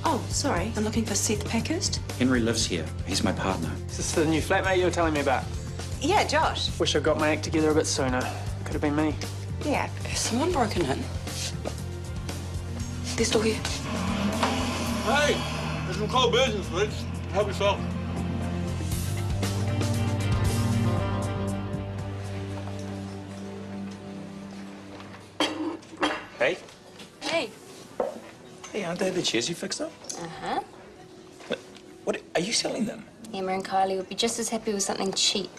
Oh, sorry. I'm looking for Seth Packhurst. Henry lives here. He's my partner. Is this the new flatmate you were telling me about? Yeah, Josh. Wish I got my act together a bit sooner. Could have been me. Yeah. Has someone broken in? They're still here. Hey, there's some cold beers in the fridge. Help yourself. Hey? Hey. Hey, aren't they the chairs you fixed up? Uh-huh. What, are you selling them? Emma and Kylie would be just as happy with something cheap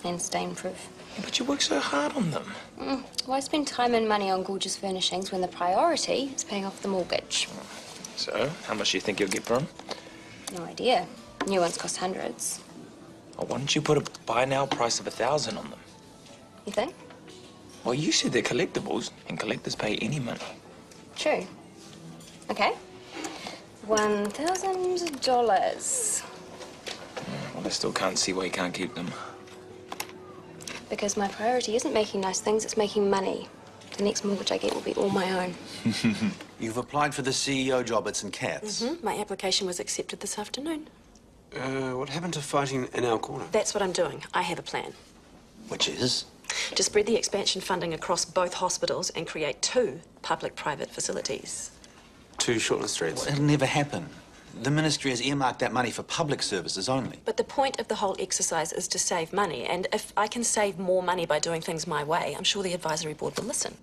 and stain-proof. Yeah, but you work so hard on them. Why spend time and money on gorgeous furnishings when the priority is paying off the mortgage? So, how much do you think you'll get for them? No idea. New ones cost hundreds. Oh, why don't you put a buy now price of 1,000 on them? You think? Well, you said they're collectibles, and collectors pay any money. True. Okay. $1,000. Well, I still can't see why you can't keep them. Because my priority isn't making nice things, it's making money. The next mortgage I get will be all my own. You've applied for the CEO job at St. Cat's. My application was accepted this afternoon. What happened to fighting in our corner? That's what I'm doing. I have a plan. Which is? To spread the expansion funding across both hospitals and create 2 public-private facilities. 2 Shortland streets. Well, it'll never happen. The ministry has earmarked that money for public services only. But the point of the whole exercise is to save money, and if I can save more money by doing things my way, I'm sure the advisory board will listen.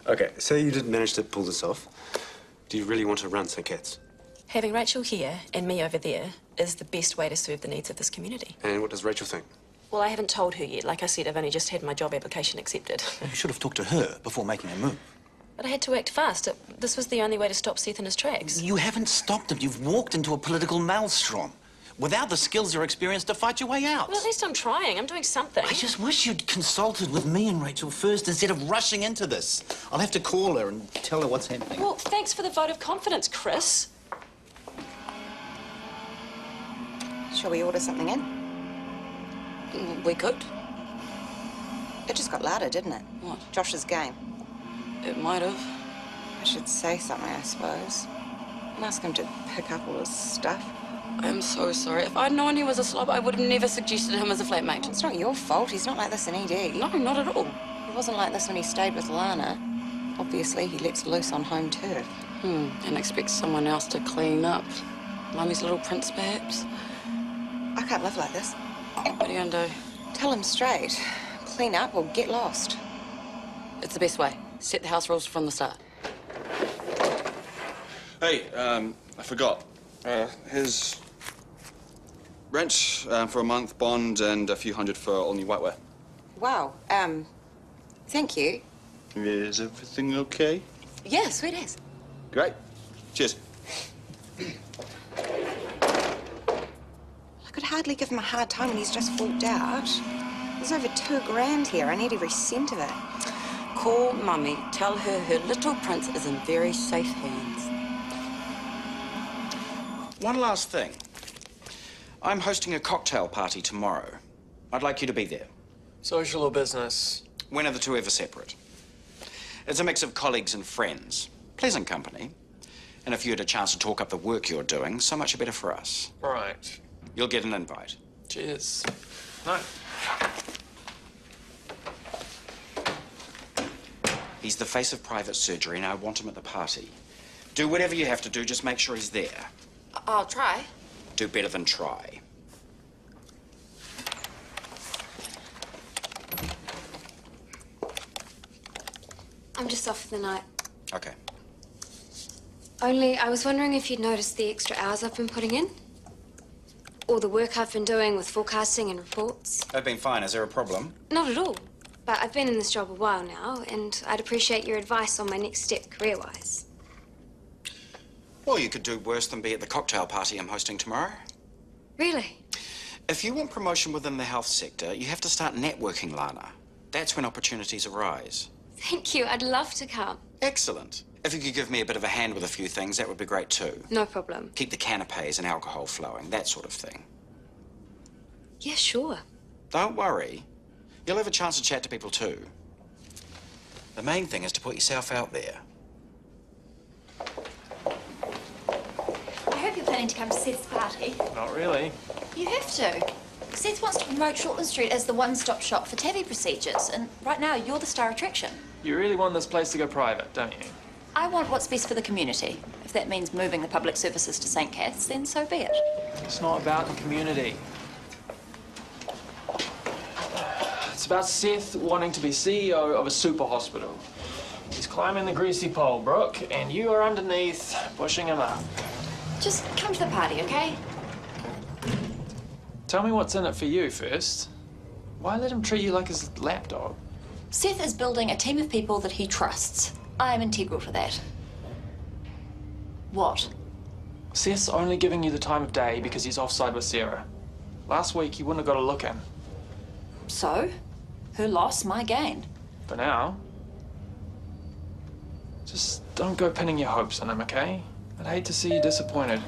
Okay, so you did manage to pull this off. Do you really want to run St. Cat's? Having Rachel here and me over there is the best way to serve the needs of this community. And what does Rachel think? Well, I haven't told her yet. Like I said, I've only just had my job application accepted. Well, you should have talked to her before making a move. But I had to act fast. This was the only way to stop Seth in his tracks. You haven't stopped him. You've walked into a political maelstrom. Without the skills or experience to fight your way out. Well, at least I'm trying. I'm doing something. I just wish you'd consulted with me and Rachel first instead of rushing into this. I'll have to call her and tell her what's happening. Well, thanks for the vote of confidence, Chris. Shall we order something in? We could. It just got louder, didn't it? What? Josh's game. It might have. I should say something, I suppose. And ask him to pick up all his stuff. I'm so sorry. If I'd known he was a slob, I would have never suggested him as a flatmate. It's not your fault. He's not like this in ED. No, not at all. He wasn't like this when he stayed with Lana. Obviously, he lets loose on home turf. And expects someone else to clean up. Mummy's little prince, perhaps. I can't live like this. What are you gonna do? Tell him straight. Clean up or get lost. It's the best way. Set the house rules from the start. Hey, I forgot. Here's rent for a month, bond, and a few hundred for all new whiteware. Wow. Thank you. Is everything okay? Yeah, sweet as. Great. Cheers. I could hardly give him a hard time when he's just walked out. There's over $2,000 here. I need every cent of it. Call Mummy. Tell her her little prince is in very safe hands. One last thing. I'm hosting a cocktail party tomorrow. I'd like you to be there. Social or business? When are the two ever separate? It's a mix of colleagues and friends. Pleasant company. And if you had a chance to talk up the work you're doing, so much better for us. Right. You'll get an invite. Cheers. No. He's the face of private surgery, and I want him at the party. Do whatever you have to do, just make sure he's there. I'll try. Do better than try. I'm just off for the night. Okay. Only, I was wondering if you'd noticed the extra hours I've been putting in? All the work I've been doing with forecasting and reports. I've been fine. Is there a problem? Not at all. But I've been in this job a while now, and I'd appreciate your advice on my next step career-wise. Well, you could do worse than be at the cocktail party I'm hosting tomorrow. Really? If you want promotion within the health sector, you have to start networking, Lana. That's when opportunities arise. Thank you. I'd love to come. Excellent. If you could give me a bit of a hand with a few things, that would be great too. No problem. Keep the canapes and alcohol flowing, that sort of thing. Yeah, sure. Don't worry. You'll have a chance to chat to people too. The main thing is to put yourself out there. planning to come to Seth's party? Not really. You have to. Seth wants to promote Shortland Street as the one-stop shop for TAVI procedures, and right now you're the star attraction. You really want this place to go private, don't you? I want what's best for the community. If that means moving the public services to St. Kath's, then so be it. It's not about the community. It's about Seth wanting to be CEO of a super hospital. He's climbing the greasy pole, Brooke, and you are underneath, pushing him up. Just come to the party, okay? Tell me what's in it for you first. Why let him treat you like his lapdog? Seth is building a team of people that he trusts. I am integral to that. What? Seth's only giving you the time of day because he's offside with Sarah. Last week, he wouldn't have got a look in. So? Her loss, my gain. For now. Just don't go pinning your hopes on him, okay? I'd hate to see you disappointed.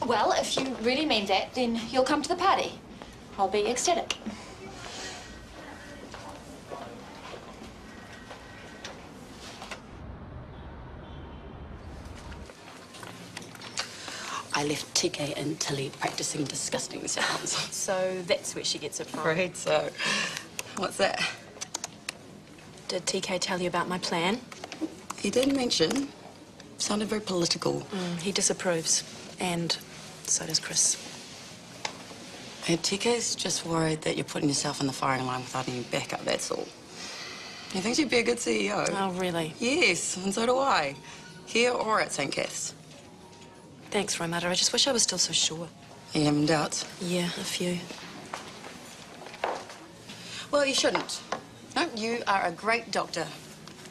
Well, if you really mean that, then you'll come to the party. I'll be ecstatic. I left TK and Tilly practicing disgusting sounds. So that's where she gets it from. Afraid so. What's that? Did TK tell you about my plan? He did mention. Sounded very political. He disapproves. And so does Chris. TK's just worried that you're putting yourself in the firing line without any backup, that's all. He thinks you'd be a good CEO. Oh, really? Yes, and so do I. Here or at St. Kath's. Thanks, Romata. I just wish I was still so sure. Are you having doubts? Yeah, a few. Well, you shouldn't. No, you are a great doctor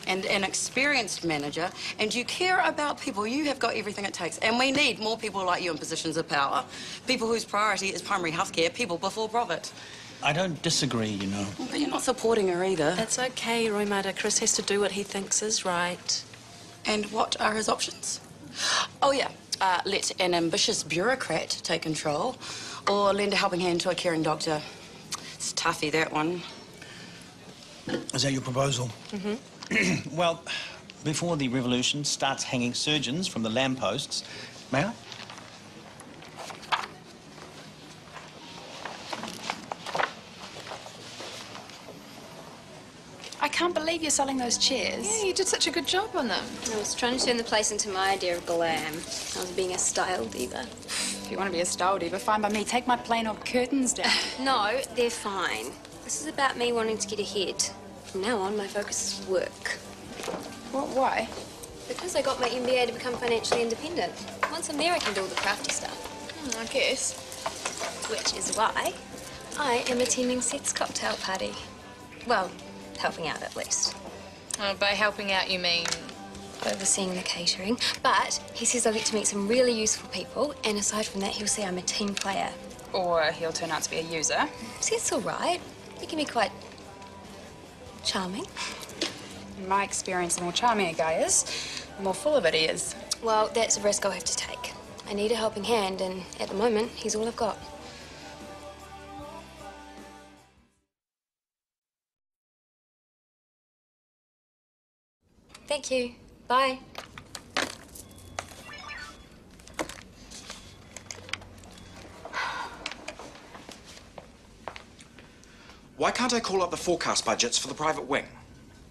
and an experienced manager, and you care about people. You have got everything it takes, and we need more people like you in positions of power. People whose priority is primary healthcare, people before profit. I don't disagree, you know. But you're not supporting her either. That's okay, Romata. Chris has to do what he thinks is right. And what are his options? Oh, yeah. Let an ambitious bureaucrat take control, or lend a helping hand to a caring doctor. It's toughy, that one. Is that your proposal? Mm-hmm. Well, before the revolution starts hanging surgeons from the lampposts, may I? I can't believe you're selling those chairs. Yeah, you did such a good job on them. I was trying to turn the place into my idea of glam. I was being a style diva. If you want to be a style diva, fine by me. Take my plain old curtains down. No, they're fine. This is about me wanting to get ahead. From now on, my focus is work. What? Why? Because I got my MBA to become financially independent. Once I'm there, I can do all the crafty stuff. I guess. Which is why I am attending Seth's cocktail party. Well, helping out at least. By helping out, you mean? Overseeing the catering. But he says I'll get to meet some really useful people, and aside from that, he'll say I'm a team player. Or he'll turn out to be a user. Seth's all right. He can be quite charming. In my experience, the more charming a guy is, the more full of it he is. Well, that's a risk I'll have to take. I need a helping hand, and at the moment, he's all I've got. Thank you. Bye. Why can't I call up the forecast budgets for the private wing?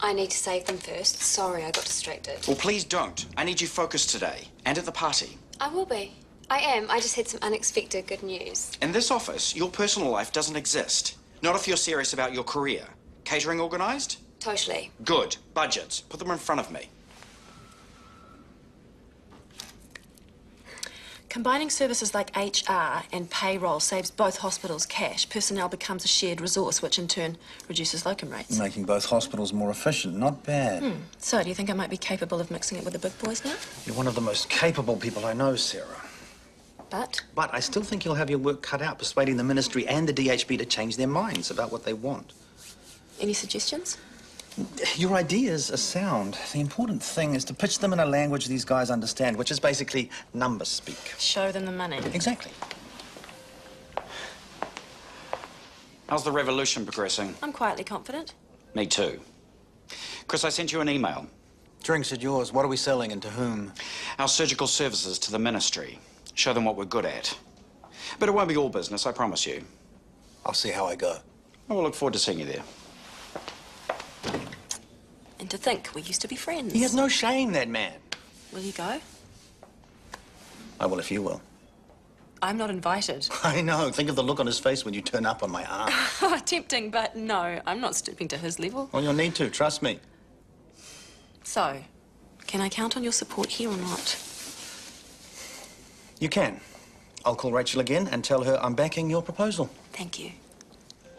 I need to save them first. Sorry, I got distracted. Well, please don't. I need you focused today and at the party. I will be. I am. I just had some unexpected good news. In this office, your personal life doesn't exist. Not if you're serious about your career. Catering organised? Totally. Good. Budgets. Put them in front of me. Combining services like HR and payroll saves both hospitals cash. Personnel becomes a shared resource, which in turn reduces locum rates. Making both hospitals more efficient. Not bad. So, do you think I might be capable of mixing it with the big boys now? You're one of the most capable people I know, Sarah. But I still think you'll have your work cut out persuading the ministry and the DHB to change their minds about what they want. any suggestions? Your ideas are sound. The important thing is to pitch them in a language these guys understand, which is basically number speak. Show them the money. Exactly. How's the revolution progressing? I'm quietly confident. Me too. Chris, I sent you an email. Drinks at yours. What are we selling and to whom? Our surgical services to the ministry. Show them what we're good at. But it won't be all business, I promise you. I'll see how I go. I will look forward to seeing you there. And to think we used to be friends. He has no shame, that man. Will you go? I will if you will. I'm not invited. I know. Think of the look on his face when you turn up on my arm. Tempting, but no, I'm not stooping to his level. Well, you'll need to, trust me. So, can I count on your support here or not? You can. I'll call Rachel again and tell her I'm backing your proposal. Thank you.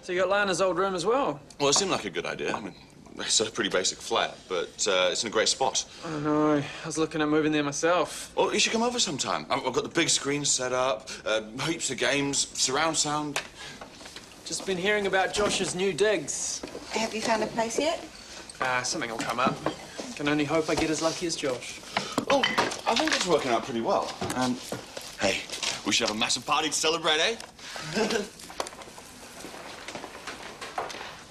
So you got Lana's old room as well? Well, it seemed like a good idea. I mean, it's a pretty basic flat, but it's in a great spot. I know. I was looking at moving there myself. Well, you should come over sometime. I've got the big screen set up, heaps of games, surround sound. Just been hearing about Josh's new digs. Have you found a place yet? Something will come up. Can only hope I get as lucky as Josh. Oh, I think it's working out pretty well. Hey, we should have a massive party to celebrate, eh?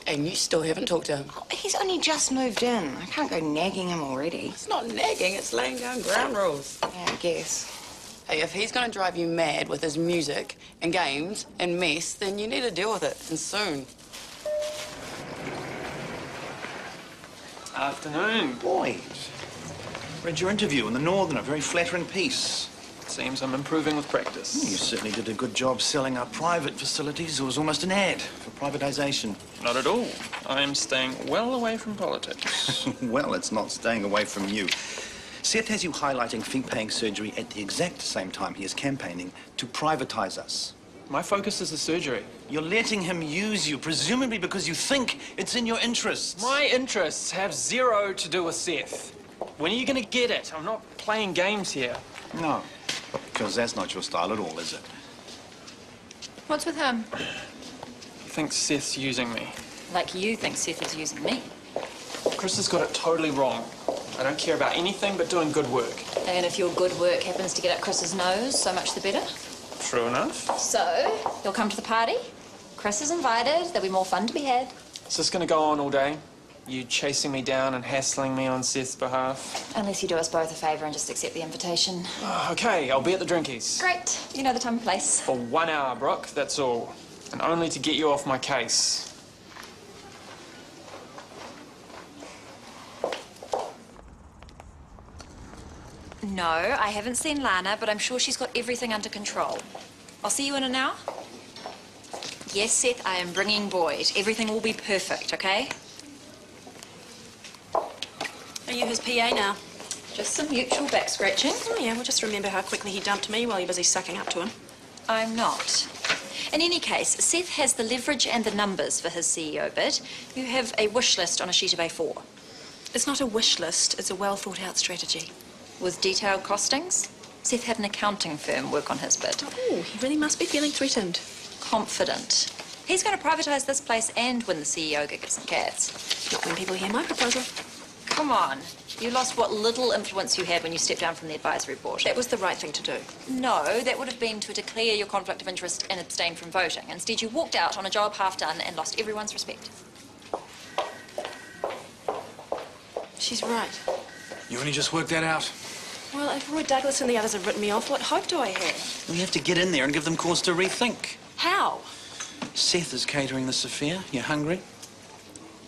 And you still haven't talked to him. He's only just moved in. I can't go nagging him already. It's not nagging, it's laying down ground rules. Yeah, I guess. Hey, if he's going to drive you mad with his music and games and mess, then you need to deal with it, and soon. Afternoon. Boyd, read your interview in the Northern, a very flattering piece. Seems I'm improving with practice. You certainly did a good job selling our private facilities. It was almost an ad for privatization. Not at all. I am staying well away from politics. Well, it's not staying away from you. Seth has you highlighting fee-paying surgery at the exact same time he is campaigning to privatize us. My focus is the surgery. You're letting him use you, presumably because you think it's in your interests. My interests have zero to do with Seth. When are you going to get it? I'm not playing games here. No, because that's not your style at all, is it? What's with him? He thinks Seth's using me. Like you think Seth is using me. Chris has got it totally wrong. I don't care about anything but doing good work. And if your good work happens to get up Chris's nose, so much the better. True enough. So, you'll come to the party? Chris is invited. There'll be more fun to be had. Is this going to go on all day? You chasing me down and hassling me on Seth's behalf? Unless you do us both a favour and just accept the invitation. Okay, I'll be at the drinkies. Great. You know the time and place. For 1 hour, Brooke, that's all. And only to get you off my case. No, I haven't seen Lana, but I'm sure she's got everything under control. I'll see you in an hour. Yes, Seth, I am bringing Boyd. Everything will be perfect, okay? Are you his PA now? Just some mutual back scratching. Oh, yeah, we'll just remember how quickly he dumped me while you're busy sucking up to him. I'm not. In any case, Seth has the leverage and the numbers for his CEO bid. You have a wish list on a sheet of A4. It's not a wish list, it's a well-thought-out strategy. With detailed costings? Seth had an accounting firm work on his bid. Oh, he really must be feeling threatened. Confident. He's going to privatise this place and win the CEO gig at St. Cat's. Not when people hear my proposal. Come on. You lost what little influence you had when you stepped down from the advisory board. That was the right thing to do. No, that would have been to declare your conflict of interest and abstain from voting. Instead, you walked out on a job half done and lost everyone's respect. She's right. You only just worked that out. Well, if Roy Douglas and the others have written me off, what hope do I have? We have to get in there and give them cause to rethink. How? Seth is catering this affair. You hungry?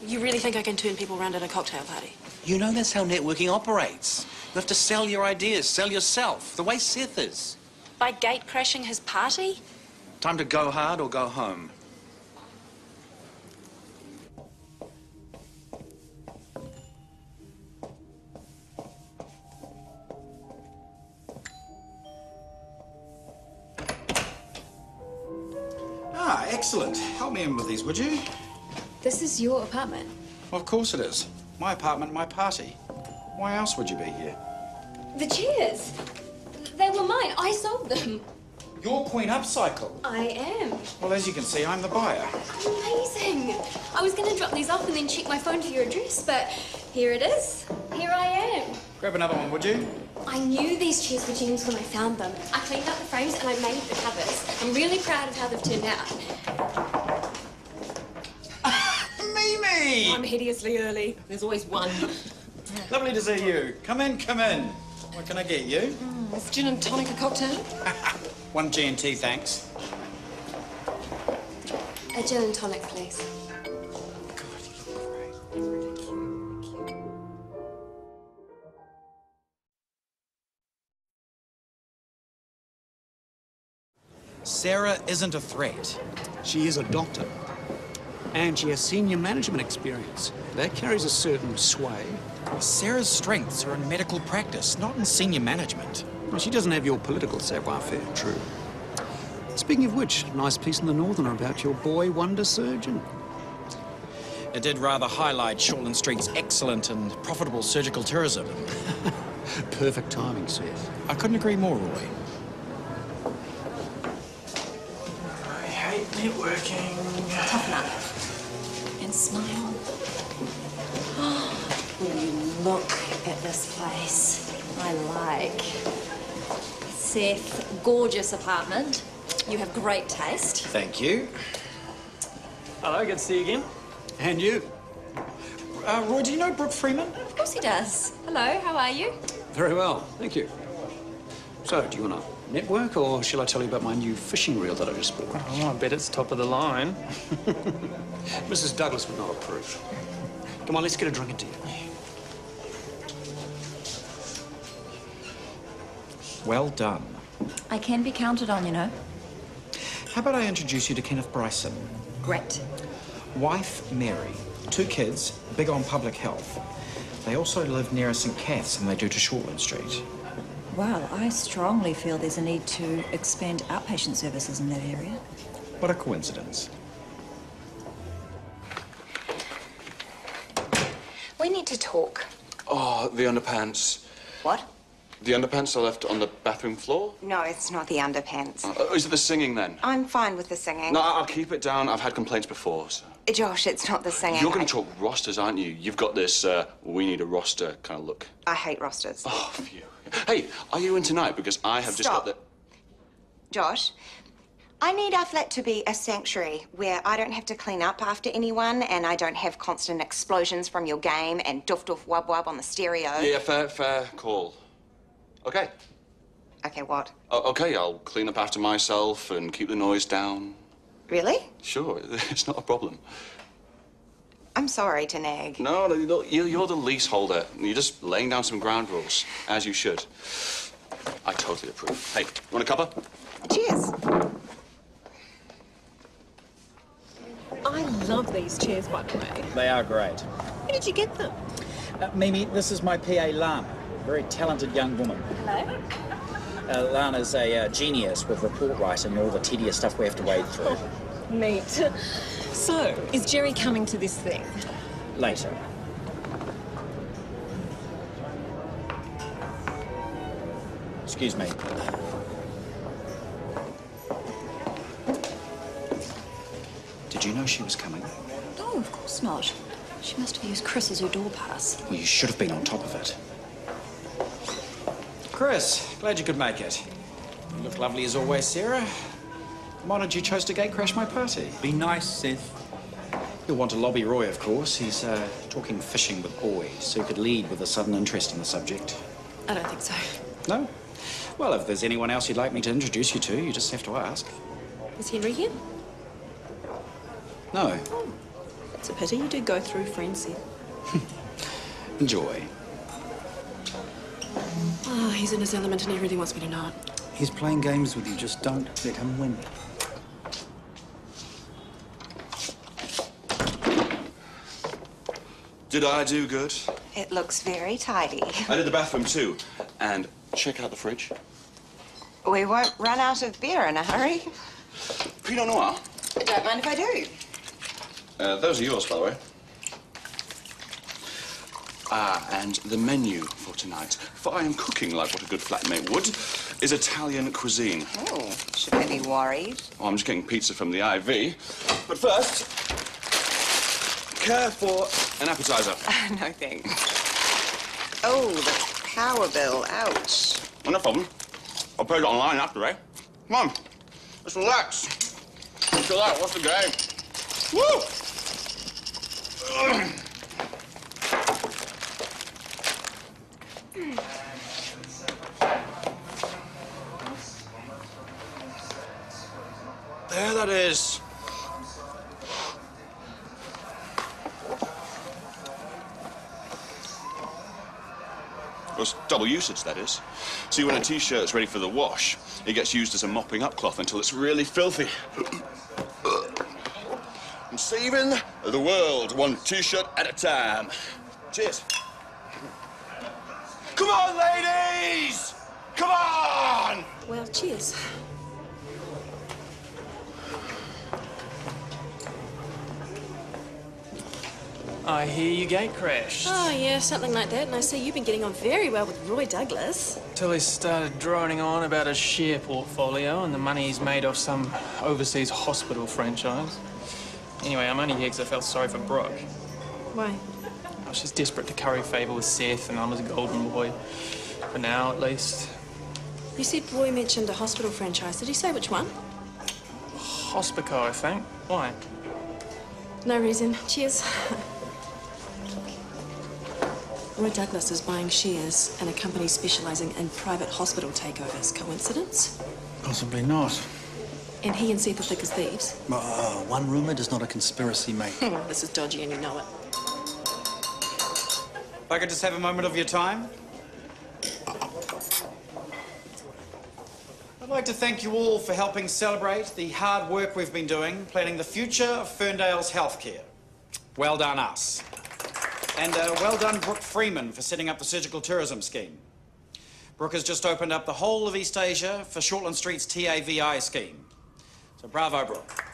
You really think I can turn people around at a cocktail party? You know that's how networking operates. You have to sell your ideas, sell yourself, the way Seth is. By gatecrashing his party? Time to go hard or go home. Ah, excellent. Help me in with these, would you? This is your apartment. Well, of course it is. My apartment, my party. Why else would you be here? The chairs. They were mine. I sold them. You're Queen Upcycle. I am. Well, as you can see, I'm the buyer. Amazing. I was going to drop these off and then check my phone for your address, but here it is. Here I am. Grab another one, would you? I knew these chairs were gems when I found them. I cleaned up the frames and I made the covers. I'm really proud of how they've turned out. Mimi! I'm hideously early. There's always one. Lovely to see you. Come in, come in. What can I get you? Is gin and tonic a cocktail? One G&T, thanks. A gin and tonic, please. Sarah isn't a threat. She is a doctor. And she has senior management experience. That carries a certain sway. Sarah's strengths are in medical practice, not in senior management. Well, she doesn't have your political savoir-faire, true. Speaking of which, nice piece in the Northerner about your boy wonder surgeon. It did rather highlight Shortland Street's excellent and profitable surgical tourism. Perfect timing, Seth. I couldn't agree more, Roy. I hate networking. Toughen up. And smile. Will you look at this place? I like. Seth, gorgeous apartment. You have great taste. Thank you. Hello, good to see you again. And you? Roy, do you know Brooke Freeman? Of course he does. Hello, how are you? Very well, thank you. So, do you want to network, or shall I tell you about my new fishing reel that I just bought? Oh, I bet it's top of the line. Mrs. Douglas would not approve. Come on, let's get a drink and tea. Well done. I can be counted on, you know. How about I introduce you to Kenneth Bryson? Great. Wife, Mary. 2 kids, big on public health. They also live nearer St. Kath's than they do to Shortland Street. Well, I strongly feel there's a need to expand outpatient services in that area. What a coincidence. We need to talk. Oh, the underpants. What? The underpants I left on the bathroom floor? No, it's not the underpants. Is it the singing then? I'm fine with the singing. No, I'll keep it down. I've had complaints before, so. Josh, it's not the singing. You're going to talk rosters, aren't you? You've got this, we need a roster kind of look. I hate rosters. Oh, phew. Hey, are you in tonight? Because I have just got the... Josh, I need our flat to be a sanctuary where I don't have to clean up after anyone and I don't have constant explosions from your game and doof-doof wub-wub on the stereo. Yeah, fair call. Okay. Okay, what? Okay, I'll clean up after myself and keep the noise down. Really? Sure, it's not a problem. I'm sorry to nag. No, you're the leaseholder. You're just laying down some ground rules, as you should. I totally approve. Hey, want a cuppa? Cheers. I love these chairs, by the way. They are great. Where did you get them? Mimi, this is my PA, Lana. Very talented young woman. Hello. Lana's a genius with report writing and all the tedious stuff we have to wade through. Neat. So, is Jerry coming to this thing? Later. Excuse me. Did you know she was coming? No, of course not. She must have used Chris as her door pass. Well, you should have been on top of it. Chris, glad you could make it. You look lovely as always, Sarah. I'm honoured you chose to gatecrash my party. Be nice, Seth. You'll want to lobby Roy, of course. He's talking fishing with boys, so he could lead with a sudden interest in the subject. I don't think so. No? Well, if there's anyone else you'd like me to introduce you to, you just have to ask. Is Henry here? No. Oh, that's a pity. You do go through friends here. Enjoy. Oh, he's in his element and he really wants me to know it. He's playing games with you. Just don't let him win. Did I do good? It looks very tidy. I did the bathroom too. And check out the fridge. We won't run out of beer in a hurry. Pinot Noir. I don't mind if I do. Those are yours, by the way. And the menu for tonight, for I am cooking like what a good flatmate would, is Italian cuisine. Oh, should I be worried? Oh, I'm just getting pizza from the IV. But first, care for an appetizer. No thanks. Oh, the power bill. Ouch. Oh, no problem. I'll pay it online after, eh? Come on, let's relax. Chill out, what's the game? Woo! There that is. Well, it's double usage, that is. See, when a T-shirt is ready for the wash, it gets used as a mopping up cloth until it's really filthy. I'm saving the world one T-shirt at a time. Cheers. Come on, ladies! Come on! Well, cheers. I hear you gatecrashed. Oh, yeah, something like that. And I see you've been getting on very well with Roy Douglas. Till he started droning on about his share portfolio and the money he's made off some overseas hospital franchise. Anyway, I'm only here because I felt sorry for Brooke. Why? Oh, she's desperate to curry favour with Seth, and I'm his golden boy. For now, at least. You said Roy mentioned a hospital franchise. Did he say which one? Hospico, I think. Why? No reason. Cheers. Roy Douglas is buying shares in a company specialising in private hospital takeovers. Coincidence? Possibly not. And he and Seth are thick as thieves. One rumour does not a conspiracy make. This is dodgy and you know it. If I could just have a moment of your time. I'd like to thank you all for helping celebrate the hard work we've been doing, planning the future of Ferndale's healthcare. Well done, us. And well done, Brooke Freeman, for setting up the surgical tourism scheme. Brooke has just opened up the whole of East Asia for Shortland Street's TAVI scheme. So bravo, Brooke.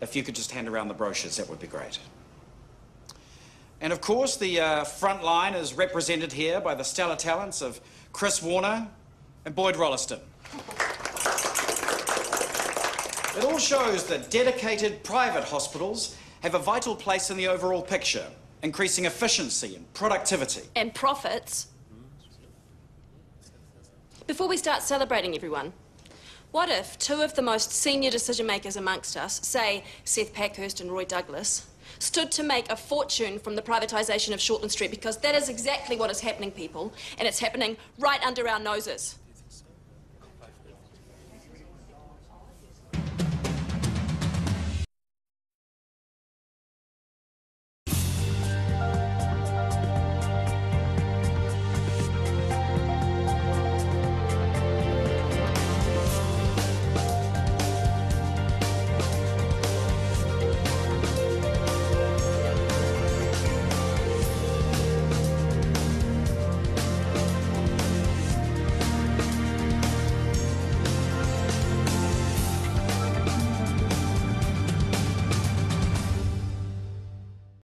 If you could just hand around the brochures, that would be great. And of course, the front line is represented here by the stellar talents of Chris Warner and Boyd Rolliston. It all shows that dedicated private hospitals have a vital place in the overall picture, increasing efficiency and productivity. And profits. Before we start celebrating, everyone, what if two of the most senior decision-makers amongst us, say Seth Packhurst and Roy Douglas, stood to make a fortune from the privatisation of Shortland Street? Because that is exactly what is happening, people, and it's happening right under our noses.